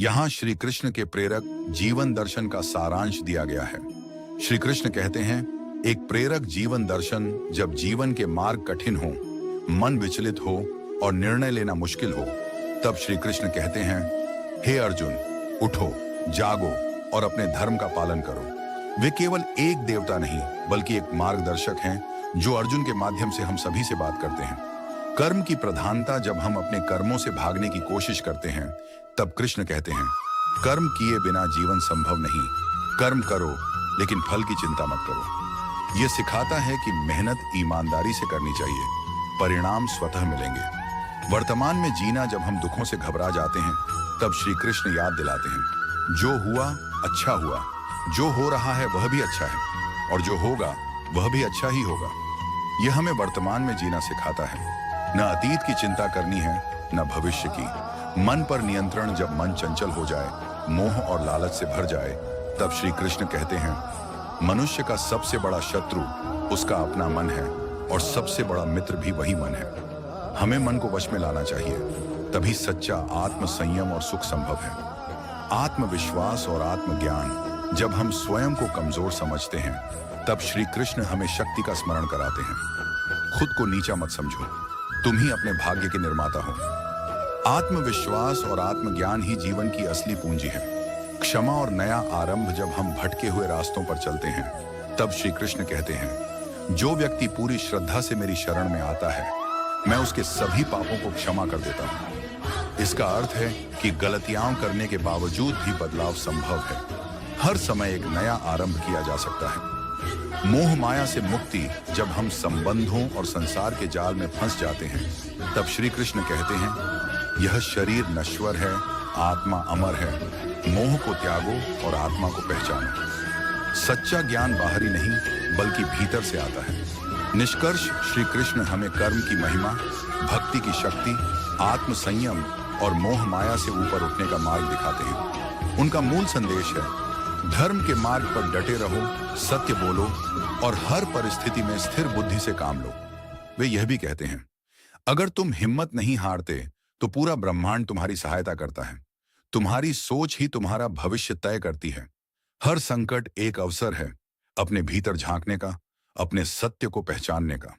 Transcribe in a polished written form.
यहाँ श्री कृष्ण के प्रेरक जीवन दर्शन का सारांश दिया गया है। श्री कृष्ण कहते हैं, एक प्रेरक जीवन दर्शन जब जीवन के मार्ग कठिन हो, मन विचलित हो और निर्णय लेना मुश्किल हो, तब श्री कृष्ण कहते हैं, हे अर्जुन, उठो, जागो और अपने धर्म का पालन करो। वे केवल एक देवता नहीं बल्कि एक मार्गदर्शक हैं जो अर्जुन के माध्यम से हम सभी से बात करते हैं। कर्म की प्रधानता जब हम अपने कर्मों से भागने की कोशिश करते हैं, तब कृष्ण कहते हैं, कर्म किए बिना जीवन संभव नहीं। कर्म करो लेकिन फल की चिंता मत करो। यह सिखाता है कि मेहनत ईमानदारी से करनी चाहिए, परिणाम स्वतः मिलेंगे। वर्तमान में जीना जब हम दुखों से घबरा जाते हैं, तब श्री कृष्ण याद दिलाते हैं, जो हुआ अच्छा हुआ, जो हो रहा है वह भी अच्छा है और जो होगा वह भी अच्छा ही होगा। यह हमें वर्तमान में जीना सिखाता है। न अतीत की चिंता करनी है, न भविष्य की। मन पर नियंत्रण। जब मन चंचल हो जाए, मोह और लालच से भर जाए, तब श्री कृष्ण कहते हैं, मनुष्य का सबसे बड़ा शत्रु उसका अपना मन है और सबसे बड़ा मित्र भी वही मन है। हमें मन को वश में लाना चाहिए, तभी सच्चा आत्म संयम और सुख संभव है। आत्मविश्वास और आत्मज्ञान। जब हम स्वयं को कमजोर समझते हैं, तब श्री कृष्ण हमें शक्ति का स्मरण कराते हैं। खुद को नीचा मत समझो, तुम ही अपने भाग्य के निर्माता हो। आत्मविश्वास और आत्मज्ञान ही जीवन की असली पूंजी है। क्षमा और नया आरंभ। जब हम भटके हुए रास्तों पर चलते हैं, तब श्री कृष्ण कहते हैं, जो व्यक्ति पूरी श्रद्धा से मेरी शरण में आता है, मैं उसके सभी पापों को क्षमा कर देता हूँ। इसका अर्थ है कि गलतियां करने के बावजूद भी बदलाव संभव है। हर समय एक नया आरंभ किया जा सकता है। मोह माया से मुक्ति। जब हम संबंधों और संसार के जाल में फंस जाते हैं, तब श्री कृष्ण कहते हैं, यह शरीर नश्वर है, आत्मा अमर है। मोह को त्यागो और आत्मा को पहचानो। सच्चा ज्ञान बाहरी नहीं बल्कि भीतर से आता है। निष्कर्ष, श्री कृष्ण हमें कर्म की महिमा, भक्ति की शक्ति, आत्म संयम और मोह माया से ऊपर उठने का मार्ग दिखाते हैं। उनका मूल संदेश है, धर्म के मार्ग पर डटे रहो, सत्य बोलो और हर परिस्थिति में स्थिर बुद्धि से काम लो। वे यह भी कहते हैं, अगर तुम हिम्मत नहीं हारते तो पूरा ब्रह्मांड तुम्हारी सहायता करता है। तुम्हारी सोच ही तुम्हारा भविष्य तय करती है। हर संकट एक अवसर है अपने भीतर झांकने का, अपने सत्य को पहचानने का।